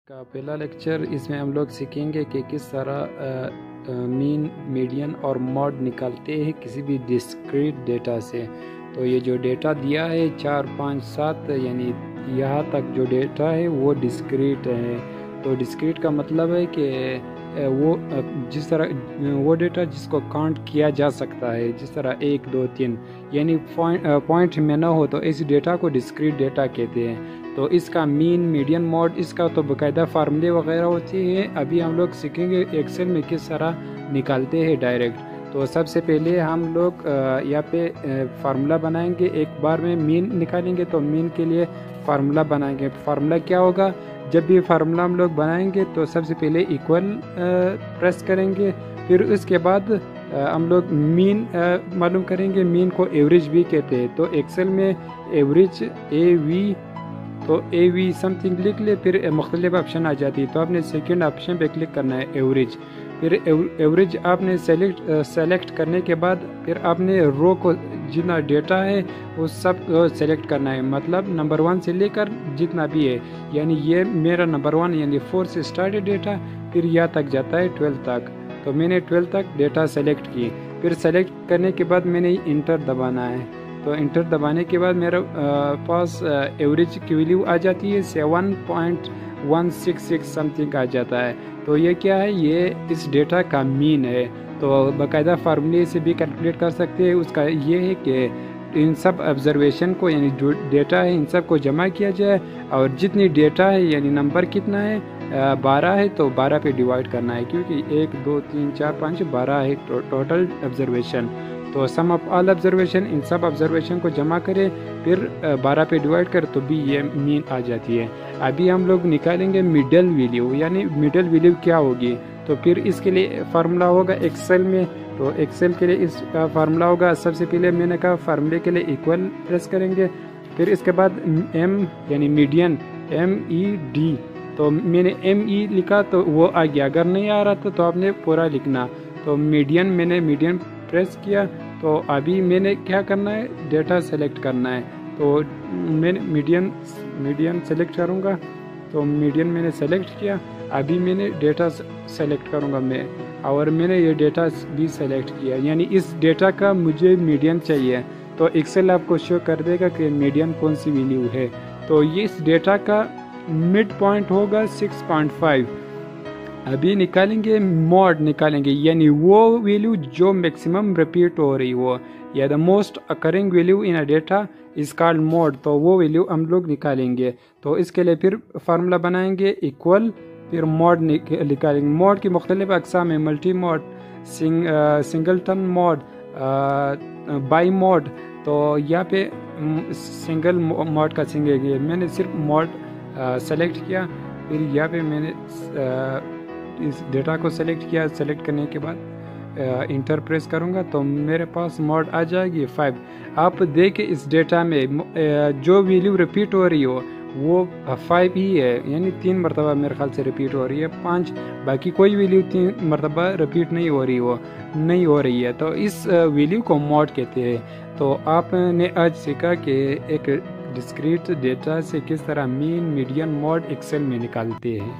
کا پہلا لیکچر اس میں ہم لوگ سیکھیں گے کہ کس طرح مین میڈین اور ماڈ نکالتے ہیں کسی بھی ڈسکریٹ ڈیٹا سے۔ تو یہ جو ڈیٹا دیا ہے 4 5 7 یعنی یہاں تک جو ڈیٹا ہے وہ ڈسکریٹ ہے۔ تو ڈسکریٹ کا مطلب ہے کہ وہ جس طرح وہ ڈیٹا جس کو کاؤنٹ کیا جا سکتا ہے، جس طرح 1 2 3 یعنی پوائنٹ میں نہ ہو تو اس ڈیٹا کو ڈسکریٹ ڈیٹا کہتے ہیں۔ تو اس کا مین میڈین ماڈ اس کا تو باقاعدہ فارمولے وغیرہ ہوتے ہیں، ابھی ہم لوگ سیکھیں گے ایکسل میں کس طرح نکالتے ہیں ڈائریکٹ۔ تو سب سے پہلے ہم لوگ یہاں پہ فارمولہ بنائیں گے، ایک بار میں مین نکالیں گے تو مین کے لیے فارمولہ بنائیں گے۔ فارمولہ کیا ہوگا؟ جب بھی فارمولہ ہم لوگ بنائیں گے تو سب سے پہلے ایکول پریس کریں گے، پھر اس کے بعد ہم لوگ مین معلوم کریں گے۔ مین کو ایوریج بھی کہتے ہیں، تو ایکسل میں ایوریج AV تو AV سم تھنگ لکھ لے، پھر مختلف آپشن آ جاتی ہے، تو آپ نے سیکنڈ آپشن پہ کلک کرنا ہے ایوریج۔ پھر ایوریج آپ نے سیلیکٹ کرنے کے بعد پھر آپ نے رو کو جتنا ڈیٹا ہے وہ سب سیلیکٹ کرنا ہے، مطلب نمبر 1 سے لے کر جتنا بھی ہے، یعنی یہ میرا نمبر 1 یعنی 4 سے اسٹارٹ ڈیٹا، پھر یہاں تک جاتا ہے 12 تک۔ تو میں نے 12 تک ڈیٹا سیلیکٹ کی، پھر سیلیکٹ کرنے کے بعد میں نے انٹر دبانا ہے۔ تو انٹر دبانے کے بعد میرے پاس ایوریج کی ویلیو آ جاتی ہے 7.166 سم تھنگ آ جاتا ہے۔ تو یہ کیا ہے؟ یہ اس ڈیٹا کا مین ہے۔ تو باقاعدہ فارمولے سے بھی کیلکولیٹ کر سکتے ہیں۔ اس کا یہ ہے کہ ان سب آبزرویشن کو یعنی جو ڈیٹا ہے ان سب کو جمع کیا جائے، اور جتنی ڈیٹا ہے یعنی نمبر کتنا ہے 12 ہے تو 12 پہ ڈیوائڈ کرنا ہے، کیونکہ 1 2 3 4 5 12 ہے ٹوٹل آبزرویشن۔ تو سم آف آل آبزرویشن، ان سب آبزرویشن کو جمع کرے پھر 12 پہ ڈیوائڈ کر تو بھی یہ مین آ جاتی ہے۔ ابھی ہم لوگ نکالیں گے میڈل ویلیو، یعنی میڈل ویلیو کیا ہوگی؟ تو پھر اس کے لیے فارمولہ ہوگا ایکسل میں، تو ایکسل کے لیے اس کا فارمولہ ہوگا، سب سے پہلے میں نے کہا فارمولے کے لیے ایکول پریس کریں گے، پھر اس کے بعد M یعنی میڈین MED، تو میں نے ME لکھا تو وہ آ گیا، اگر نہیں آ رہا تو آپ نے پورا لکھنا۔ تو میڈین میں نے میڈین پریس کیا، تو ابھی میں نے کیا کرنا ہے؟ ڈیٹا سیلیکٹ کرنا ہے۔ تو میں نے میڈین سیلیکٹ کروں گا، تو میڈین میں نے سیلیکٹ کیا، ابھی میں نے ڈیٹا سیلیکٹ کروں گا میں، اور میں نے یہ ڈیٹا بھی سیلیکٹ کیا، یعنی اس ڈیٹا کا مجھے میڈین چاہیے۔ تو ایکسل آپ کو شو کر دے گا کہ میڈین کون سی ویلیو ہے۔ تو یہ اس ڈیٹا کا مڈ پوائنٹ ہوگا 6.5۔ ابھی نکالیں گے ماڈ نکالیں گے، یعنی وہ ویلیو جو میکسیمم ریپیٹ ہو رہی ہو، یا the most occurring value in a data is called mod, تو وہ ویلیو ہم لوگ نکالیں گے۔ تو اس کے لیے پھر فارمولہ بنائیں گے ایکول، پھر ماڈ نکالیں گے۔ ماڈ کی مختلف اقسام ہیں، multi mod, singleton mod, by mod. تو یہاں پہ سنگل ماڈ کا سنگل، میں نے صرف ماڈ سیلیکٹ کیا، پھر یہاں پہ میں نے اس ڈیٹا کو سیلیکٹ کیا، سیلیکٹ کرنے کے بعد انٹر پریس کروں گا تو میرے پاس ماڈ آ جائے گی 5۔ آپ دیکھیں اس ڈیٹا میں جو ویلیو ریپیٹ ہو رہی ہو وہ 5 ہی ہے، یعنی 3 مرتبہ میرے خیال سے ریپیٹ ہو رہی ہے، 5 باقی کوئی ویلیو 3 مرتبہ ریپیٹ نہیں ہو رہی ہے، تو اس ویلیو کو ماڈ کہتے ہیں۔ تو آپ نے آج سیکھا کہ ایک ڈسکریٹ ڈیٹا سے کس طرح مین میڈین ماڈ ایکسل میں نکالتے ہیں۔